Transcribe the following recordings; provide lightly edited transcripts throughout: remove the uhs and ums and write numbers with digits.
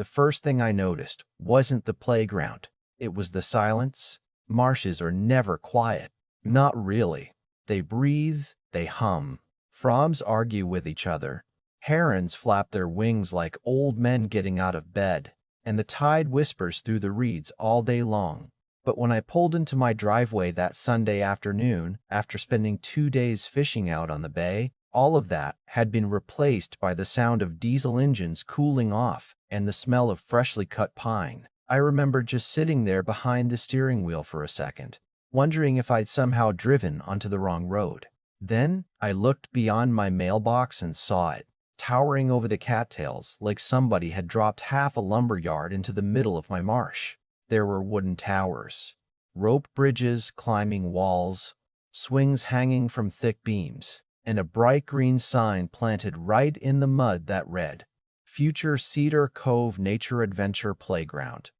The first thing I noticed wasn't the playground. It was the silence. Marshes are never quiet. Not really. They breathe, they hum. Frogs argue with each other. Herons flap their wings like old men getting out of bed, and the tide whispers through the reeds all day long. But when I pulled into my driveway that Sunday afternoon, after spending 2 days fishing out on the bay, all of that had been replaced by the sound of diesel engines cooling off and the smell of freshly cut pine. I remember just sitting there behind the steering wheel for a second, wondering if I'd somehow driven onto the wrong road. Then I looked beyond my mailbox and saw it, towering over the cattails like somebody had dropped half a lumber yard into the middle of my marsh. There were wooden towers, rope bridges climbing walls, swings hanging from thick beams, and a bright green sign planted right in the mud that read, "Future Cedar Cove Nature Adventure Playground."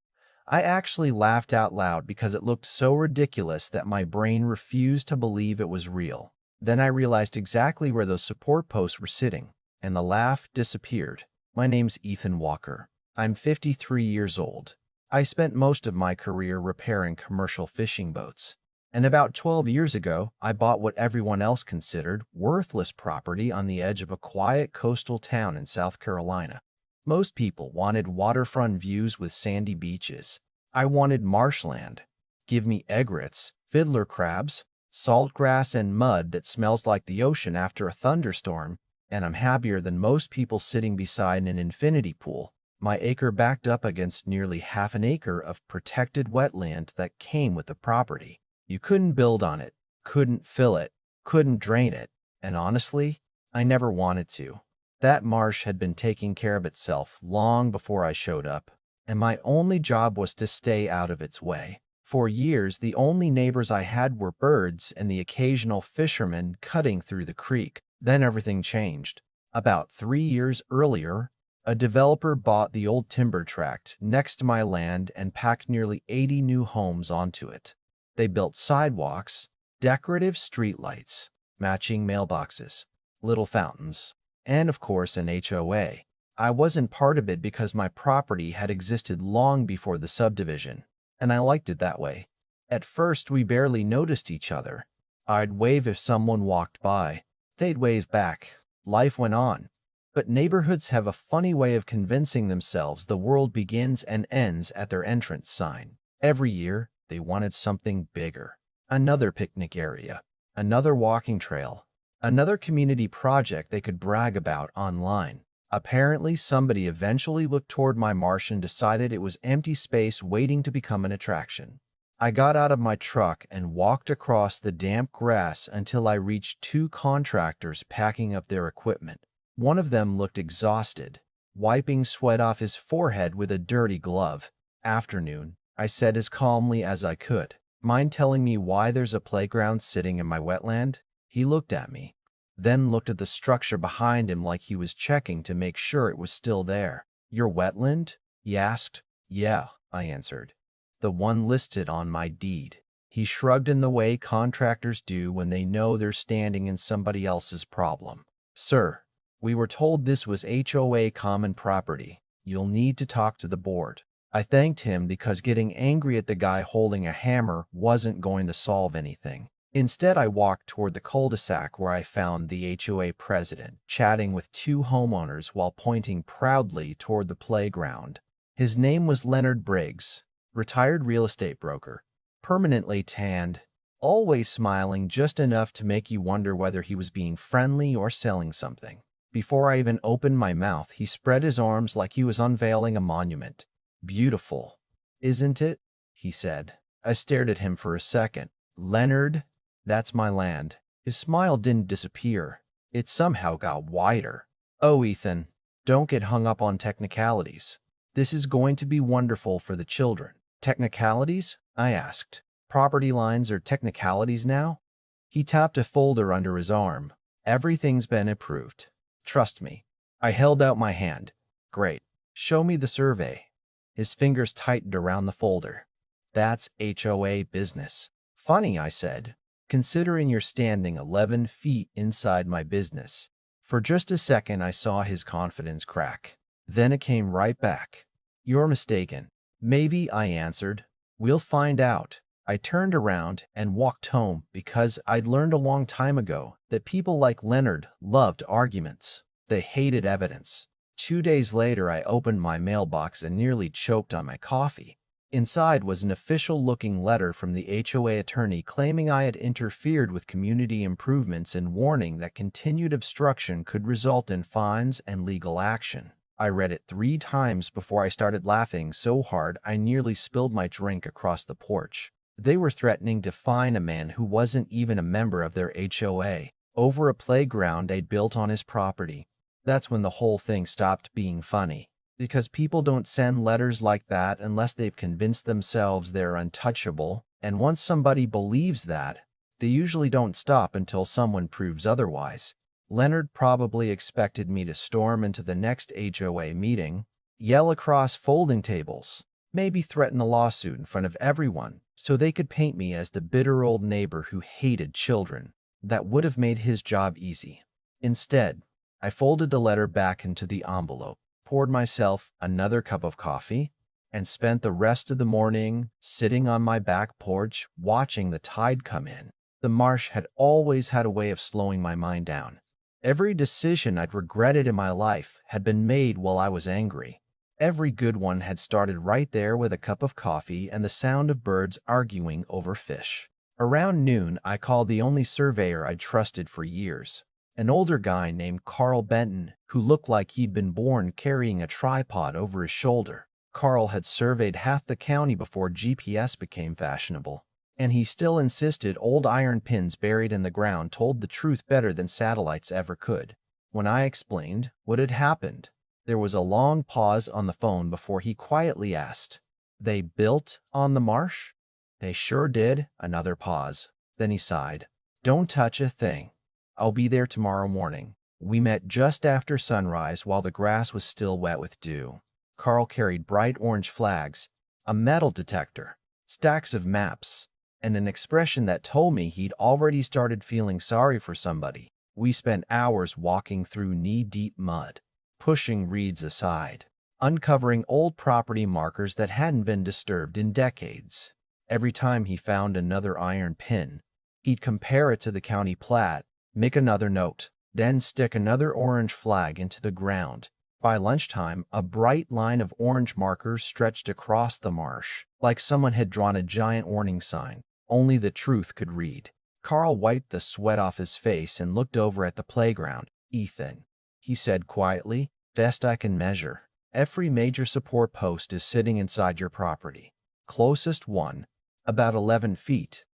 I actually laughed out loud because it looked so ridiculous that my brain refused to believe it was real. Then I realized exactly where those support posts were sitting, and the laugh disappeared. My name's Ethan Walker. I'm 53 years old. I spent most of my career repairing commercial fishing boats. And about 12 years ago, I bought what everyone else considered worthless property on the edge of a quiet coastal town in South Carolina. Most people wanted waterfront views with sandy beaches. I wanted marshland. Give me egrets, fiddler crabs, salt grass, and mud that smells like the ocean after a thunderstorm, and I'm happier than most people sitting beside an infinity pool. My acre backed up against nearly half an acre of protected wetland that came with the property. You couldn't build on it, couldn't fill it, couldn't drain it, and honestly, I never wanted to. That marsh had been taking care of itself long before I showed up, and my only job was to stay out of its way. For years, the only neighbors I had were birds and the occasional fisherman cutting through the creek. Then everything changed. About 3 years earlier, a developer bought the old timber tract next to my land and packed nearly 80 new homes onto it. They built sidewalks, decorative streetlights, matching mailboxes, little fountains, and of course an HOA. I wasn't part of it because my property had existed long before the subdivision, and I liked it that way. At first, we barely noticed each other. I'd wave if someone walked by. They'd wave back. Life went on. But neighborhoods have a funny way of convincing themselves the world begins and ends at their entrance sign. Every year, they wanted something bigger. Another picnic area, another walking trail, another community project they could brag about online. Apparently, somebody eventually looked toward my marsh and decided it was empty space waiting to become an attraction. I got out of my truck and walked across the damp grass until I reached 2 contractors packing up their equipment. One of them looked exhausted, wiping sweat off his forehead with a dirty glove. "Afternoon," I said as calmly as I could. "Mind telling me why there's a playground sitting in my wetland?" He looked at me, then looked at the structure behind him like he was checking to make sure it was still there. "Your wetland?" he asked. "Yeah," I answered. "The one listed on my deed." He shrugged in the way contractors do when they know they're standing in somebody else's problem. "Sir, we were told this was HOA common property. You'll need to talk to the board." I thanked him because getting angry at the guy holding a hammer wasn't going to solve anything. Instead, I walked toward the cul-de-sac where I found the HOA president chatting with 2 homeowners while pointing proudly toward the playground. His name was Leonard Briggs, retired real estate broker, permanently tanned, always smiling just enough to make you wonder whether he was being friendly or selling something. Before I even opened my mouth, he spread his arms like he was unveiling a monument. "Beautiful, isn't it?" he said. I stared at him for a second. "Leonard, that's my land." His smile didn't disappear. It somehow got wider. "Oh, Ethan, don't get hung up on technicalities. This is going to be wonderful for the children." "Technicalities?" I asked. "Property lines are technicalities now?" He tapped a folder under his arm. "Everything's been approved. Trust me." I held out my hand. "Great. Show me the survey." His fingers tightened around the folder. "That's HOA business." "Funny," I said, "considering you're standing 11 feet inside my business." For just a second, I saw his confidence crack. Then it came right back. "You're mistaken." "Maybe," I answered. "We'll find out." I turned around and walked home because I'd learned a long time ago that people like Leonard loved arguments. They hated evidence. 2 days later, I opened my mailbox and nearly choked on my coffee. Inside was an official-looking letter from the HOA attorney claiming I had interfered with community improvements and warning that continued obstruction could result in fines and legal action. I read it 3 times before I started laughing so hard I nearly spilled my drink across the porch. They were threatening to fine a man who wasn't even a member of their HOA over a playground they'd built on his property. That's when the whole thing stopped being funny, because people don't send letters like that unless they've convinced themselves they're untouchable, and once somebody believes that, they usually don't stop until someone proves otherwise. Leonard probably expected me to storm into the next HOA meeting, yell across folding tables, maybe threaten a lawsuit in front of everyone so they could paint me as the bitter old neighbor who hated children. That would have made his job easy. Instead, I folded the letter back into the envelope, poured myself another cup of coffee, and spent the rest of the morning sitting on my back porch watching the tide come in. The marsh had always had a way of slowing my mind down. Every decision I'd regretted in my life had been made while I was angry. Every good one had started right there with a cup of coffee and the sound of birds arguing over fish. Around noon, I called the only surveyor I'd trusted for years, an older guy named Carl Benton, who looked like he'd been born carrying a tripod over his shoulder. Carl had surveyed half the county before GPS became fashionable, and he still insisted old iron pins buried in the ground told the truth better than satellites ever could. When I explained what had happened, there was a long pause on the phone before he quietly asked, "They built on the marsh?" "They sure did." Another pause. Then he sighed. "Don't touch a thing. I'll be there tomorrow morning." We met just after sunrise while the grass was still wet with dew. Carl carried bright orange flags, a metal detector, stacks of maps, and an expression that told me he'd already started feeling sorry for somebody. We spent hours walking through knee-deep mud, pushing reeds aside, uncovering old property markers that hadn't been disturbed in decades. Every time he found another iron pin, he'd compare it to the county plat, make another note, then stick another orange flag into the ground. By lunchtime, a bright line of orange markers stretched across the marsh, like someone had drawn a giant warning sign. Only the truth could read. Carl wiped the sweat off his face and looked over at the playground. "Ethan," he said quietly, "best I can measure, every major support post is sitting inside your property. Closest one, about 11 feet.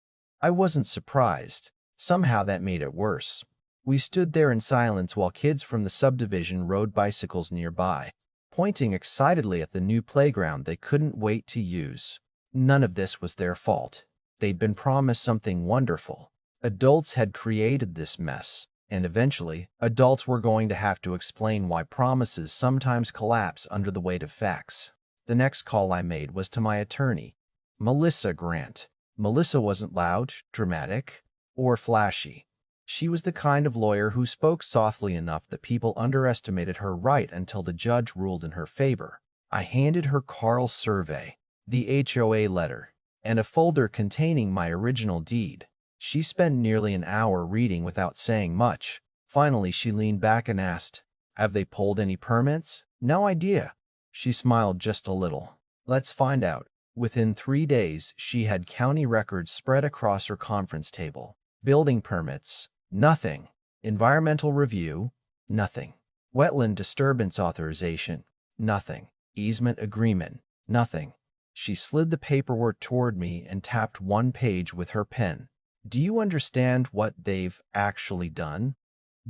I wasn't surprised. Somehow that made it worse. We stood there in silence while kids from the subdivision rode bicycles nearby, pointing excitedly at the new playground they couldn't wait to use. None of this was their fault. They'd been promised something wonderful. Adults had created this mess, and eventually, adults were going to have to explain why promises sometimes collapse under the weight of facts. The next call I made was to my attorney, Melissa Grant. Melissa wasn't loud, dramatic, or flashy. She was the kind of lawyer who spoke softly enough that people underestimated her right until the judge ruled in her favor. I handed her Carl's survey, the HOA letter, and a folder containing my original deed. She spent nearly an hour reading without saying much. Finally, she leaned back and asked, "Have they pulled any permits?" "No idea." She smiled just a little. "Let's find out." Within 3 days, she had county records spread across her conference table. Building permits, nothing. Environmental review, nothing. Wetland disturbance authorization, nothing. Easement agreement, nothing. She slid the paperwork toward me and tapped one page with her pen. "Do you understand what they've actually done?"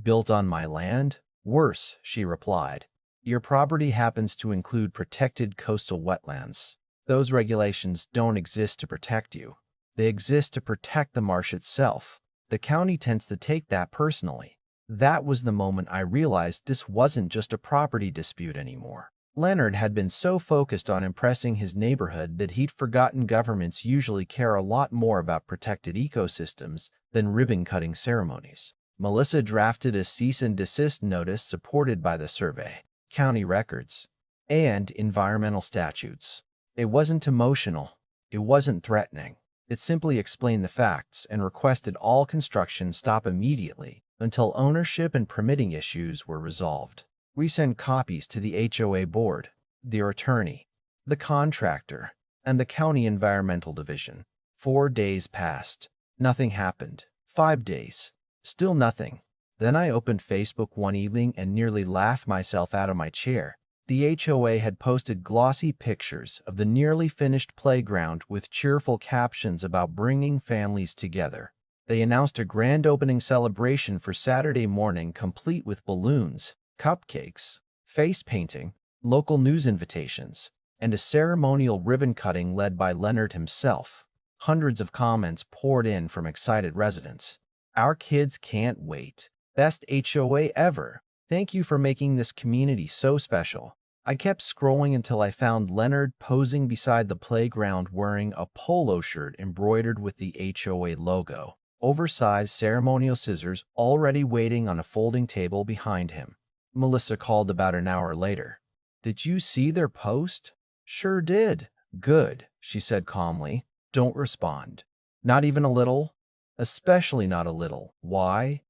"Built on my land?" "Worse," she replied. "Your property happens to include protected coastal wetlands. Those regulations don't exist to protect you. They exist to protect the marsh itself. The county tends to take that personally." That was the moment I realized this wasn't just a property dispute anymore. Leonard had been so focused on impressing his neighborhood that he'd forgotten governments usually care a lot more about protected ecosystems than ribbon-cutting ceremonies. Melissa drafted a cease and desist notice supported by the survey, county records, and environmental statutes. It wasn't emotional. It wasn't threatening. It simply explained the facts and requested all construction stop immediately until ownership and permitting issues were resolved. We sent copies to the HOA board, their attorney, the contractor, and the county environmental division. 4 days passed. Nothing happened. 5 days. Still nothing. Then I opened Facebook one evening and nearly laughed myself out of my chair. The HOA had posted glossy pictures of the nearly finished playground with cheerful captions about bringing families together. They announced a grand opening celebration for Saturday morning, complete with balloons, cupcakes, face painting, local news invitations, and a ceremonial ribbon cutting led by Leonard himself. Hundreds of comments poured in from excited residents. "Our kids can't wait. Best HOA ever. Thank you for making this community so special." I kept scrolling until I found Leonard posing beside the playground wearing a polo shirt embroidered with the HOA logo, oversized ceremonial scissors already waiting on a folding table behind him. Melissa called about an hour later. "Did you see their post?" "Sure did." "Good," she said calmly. "Don't respond. Not even a little? Especially not a little. Why?"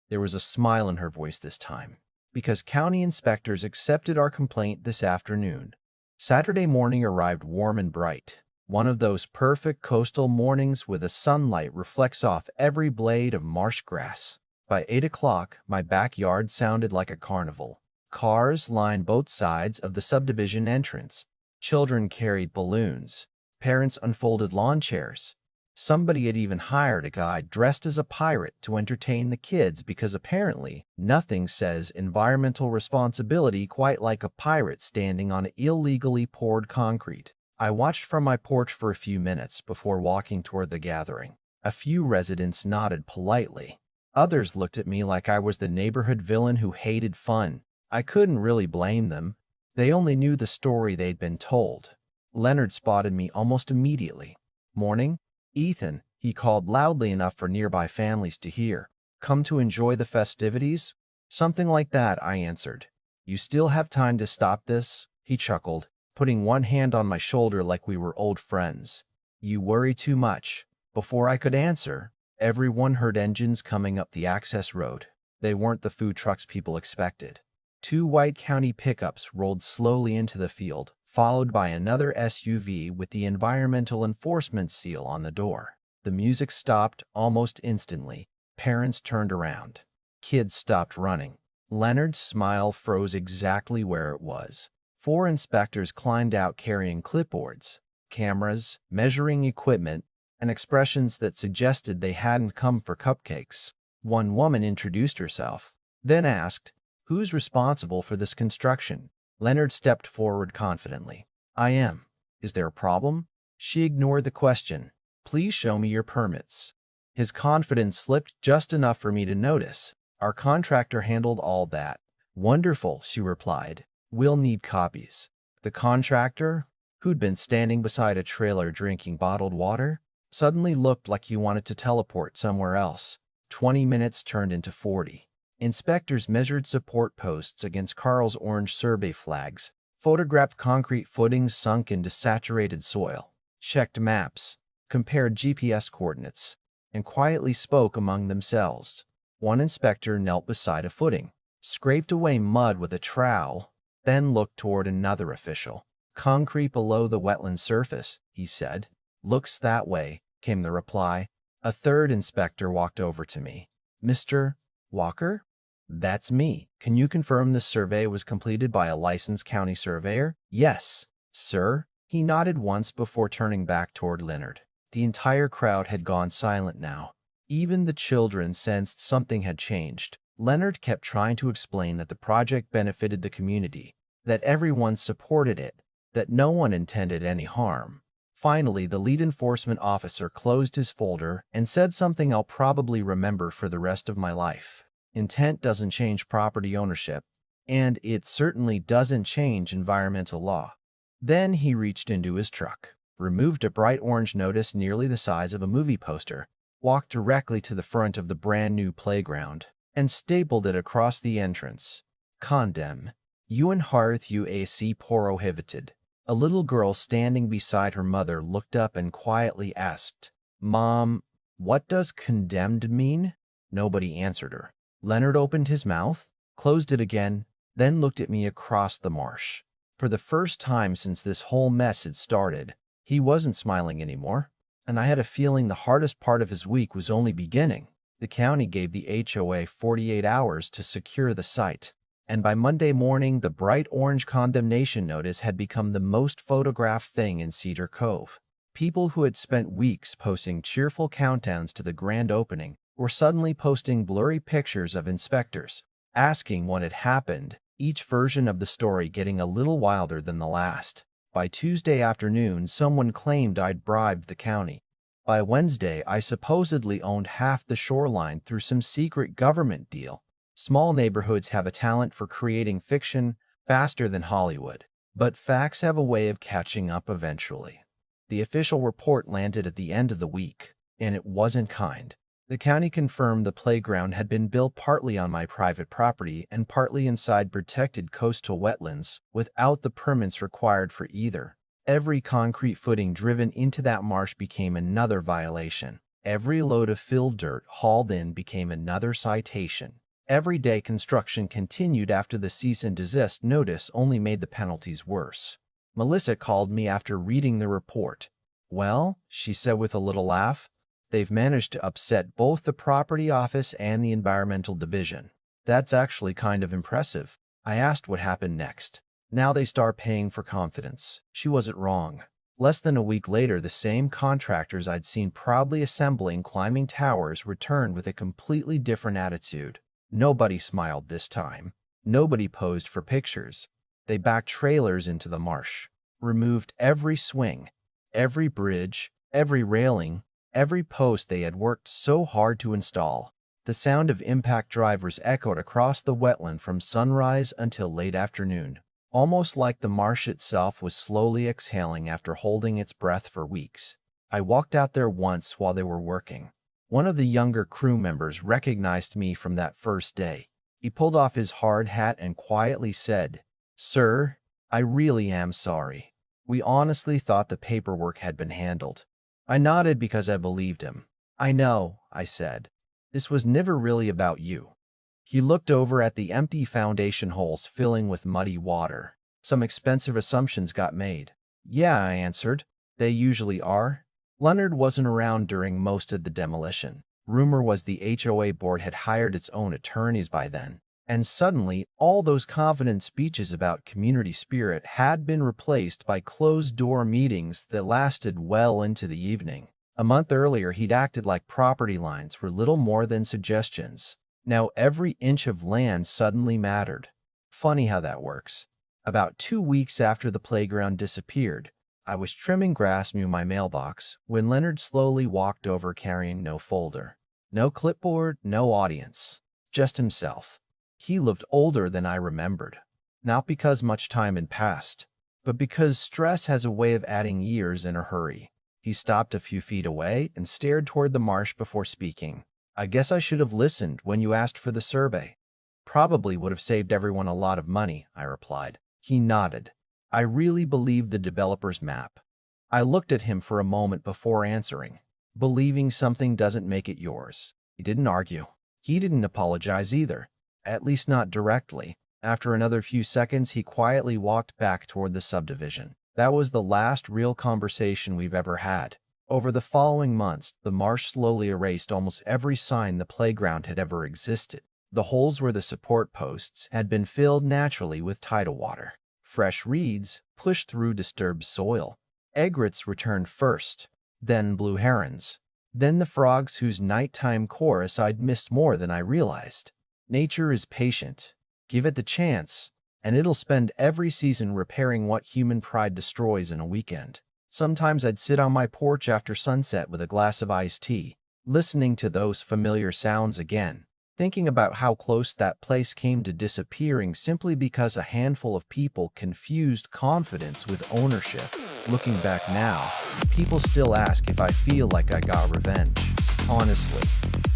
There was a smile in her voice this time. "Because county inspectors accepted our complaint this afternoon." Saturday morning arrived warm and bright. One of those perfect coastal mornings where the sunlight reflects off every blade of marsh grass. By 8 o'clock, my backyard sounded like a carnival. Cars lined both sides of the subdivision entrance. Children carried balloons. Parents unfolded lawn chairs. Somebody had even hired a guy dressed as a pirate to entertain the kids because apparently nothing says environmental responsibility quite like a pirate standing on illegally poured concrete. I watched from my porch for a few minutes before walking toward the gathering. A few residents nodded politely. Others looked at me like I was the neighborhood villain who hated fun. I couldn't really blame them. They only knew the story they'd been told. Leonard spotted me almost immediately. "Morning, Ethan," he called loudly enough for nearby families to hear. "Come to enjoy the festivities?" "Something like that," I answered. "You still have time to stop this?" He chuckled, putting one hand on my shoulder like we were old friends. "You worry too much." Before I could answer, everyone heard engines coming up the access road. They weren't the food trucks people expected. 2 white county pickups rolled slowly into the field, followed by another SUV with the environmental enforcement seal on the door. The music stopped almost instantly. Parents turned around. Kids stopped running. Leonard's smile froze exactly where it was. 4 inspectors climbed out carrying clipboards, cameras, measuring equipment, and expressions that suggested they hadn't come for cupcakes. One woman introduced herself, then asked, "Who's responsible for this construction?" Leonard stepped forward confidently. "I am." "Is there a problem?" She ignored the question. "Please show me your permits." His confidence slipped just enough for me to notice. "Our contractor handled all that." "Wonderful," she replied. "We'll need copies." The contractor, who'd been standing beside a trailer drinking bottled water, suddenly looked like he wanted to teleport somewhere else. 20 minutes turned into 40. Inspectors measured support posts against Carl's orange survey flags, photographed concrete footings sunk into saturated soil, checked maps, compared GPS coordinates, and quietly spoke among themselves. One inspector knelt beside a footing, scraped away mud with a trowel, then looked toward another official. "Concrete below the wetland surface," he said. "Looks that way," came the reply. A third inspector walked over to me. "Mr. Walker?" "That's me. Can you confirm this survey was completed by a licensed county surveyor?" "Yes, sir." He nodded once before turning back toward Leonard. The entire crowd had gone silent now. Even the children sensed something had changed. Leonard kept trying to explain that the project benefited the community, that everyone supported it, that no one intended any harm. Finally, the lead enforcement officer closed his folder and said something I'll probably remember for the rest of my life. Intent doesn't change property ownership, and it certainly doesn't change environmental law. Then he reached into his truck, removed a bright orange notice nearly the size of a movie poster, walked directly to the front of the brand new playground, and stapled it across the entrance. "Condemn." UN hearth UAC prohibited. A little girl standing beside her mother looked up and quietly asked, "Mom, what does condemned mean?" Nobody answered her. Leonard opened his mouth, closed it again, then looked at me across the marsh. For the first time since this whole mess had started, he wasn't smiling anymore, and I had a feeling the hardest part of his week was only beginning. The county gave the HOA 48 hours to secure the site, and by Monday morning, the bright orange condemnation notice had become the most photographed thing in Cedar Cove. People who had spent weeks posting cheerful countdowns to the grand opening were suddenly posting blurry pictures of inspectors, asking what had happened, each version of the story getting a little wilder than the last. By Tuesday afternoon, someone claimed I'd bribed the county. By Wednesday, I supposedly owned half the shoreline through some secret government deal. Small neighborhoods have a talent for creating fiction faster than Hollywood, but facts have a way of catching up eventually. The official report landed at the end of the week, and it wasn't kind. The county confirmed the playground had been built partly on my private property and partly inside protected coastal wetlands without the permits required for either. Every concrete footing driven into that marsh became another violation. Every load of filled dirt hauled in became another citation. Every day construction continued after the cease and desist notice only made the penalties worse. Melissa called me after reading the report. "Well," she said with a little laugh, "they've managed to upset both the property office and the environmental division." "That's actually kind of impressive." I asked what happened next. "Now they start paying for confidence." She wasn't wrong. Less than a week later, the same contractors I'd seen proudly assembling climbing towers returned with a completely different attitude. Nobody smiled this time. Nobody posed for pictures. They backed trailers into the marsh, removed every swing, every bridge, every railing, every post they had worked so hard to install. The sound of impact drivers echoed across the wetland from sunrise until late afternoon, almost like the marsh itself was slowly exhaling after holding its breath for weeks. I walked out there once while they were working. One of the younger crew members recognized me from that first day. He pulled off his hard hat and quietly said, "Sir, I really am sorry. We honestly thought the paperwork had been handled." I nodded because I believed him. "I know," I said. "This was never really about you." He looked over at the empty foundation holes filling with muddy water. "Some expensive assumptions got made." "Yeah," I answered. "They usually are." Leonard wasn't around during most of the demolition. Rumor was the HOA board had hired its own attorneys by then. And suddenly, all those confident speeches about community spirit had been replaced by closed-door meetings that lasted well into the evening. A month earlier, he'd acted like property lines were little more than suggestions. Now every inch of land suddenly mattered. Funny how that works. About 2 weeks after the playground disappeared, I was trimming grass near my mailbox when Leonard slowly walked over carrying no folder. No clipboard, no audience. Just himself. He looked older than I remembered. Not because much time had passed, but because stress has a way of adding years in a hurry. He stopped a few feet away and stared toward the marsh before speaking. "I guess I should have listened when you asked for the survey." "Probably would have saved everyone a lot of money," I replied. He nodded. "I really believe the developer's map." I looked at him for a moment before answering. "Believing something doesn't make it yours." He didn't argue. He didn't apologize either, at least not directly. After another few seconds, he quietly walked back toward the subdivision. That was the last real conversation we've ever had. Over the following months, the marsh slowly erased almost every sign the playground had ever existed. The holes where the support posts had been filled naturally with tidal water. Fresh reeds pushed through disturbed soil. Egrets returned first, then blue herons, then the frogs whose nighttime chorus I'd missed more than I realized. Nature is patient. Give it the chance, and it'll spend every season repairing what human pride destroys in a weekend. Sometimes I'd sit on my porch after sunset with a glass of iced tea, listening to those familiar sounds again, thinking about how close that place came to disappearing simply because a handful of people confused confidence with ownership. Looking back now, people still ask if I feel like I got revenge. Honestly,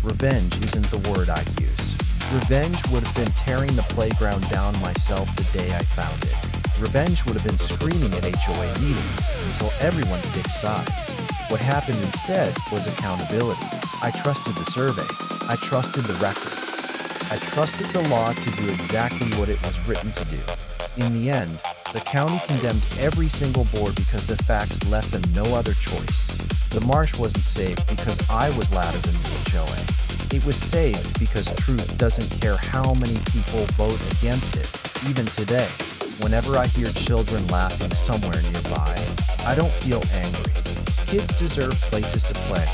revenge isn't the word I'd use. Revenge would have been tearing the playground down myself the day I found it. Revenge would have been screaming at HOA meetings until everyone picked sides. What happened instead was accountability. I trusted the survey. I trusted the records. I trusted the law to do exactly what it was written to do. In the end, the county condemned every single board because the facts left them no other choice. The marsh wasn't saved because I was louder than the HOA. It was saved because truth doesn't care how many people vote against it. Even today, whenever I hear children laughing somewhere nearby, I don't feel angry. Kids deserve places to play.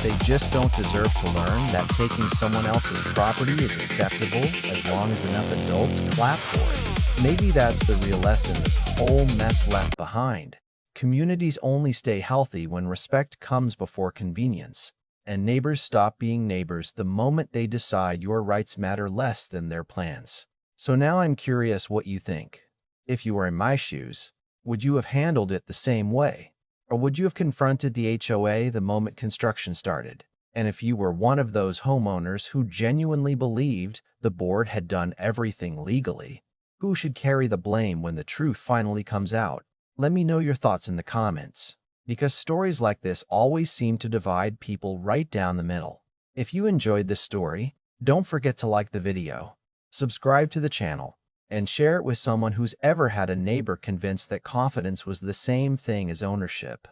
They just don't deserve to learn that taking someone else's property is acceptable as long as enough adults clap for it. Maybe that's the real lesson this whole mess left behind. Communities only stay healthy when respect comes before convenience, and neighbors stop being neighbors the moment they decide your rights matter less than their plans. So now I'm curious what you think. If you were in my shoes, would you have handled it the same way? Or would you have confronted the HOA the moment construction started? And if you were one of those homeowners who genuinely believed the board had done everything legally, who should carry the blame when the truth finally comes out? Let me know your thoughts in the comments, because stories like this always seem to divide people right down the middle. If you enjoyed this story, don't forget to like the video, subscribe to the channel, and share it with someone who's ever had a neighbor convinced that confidence was the same thing as ownership.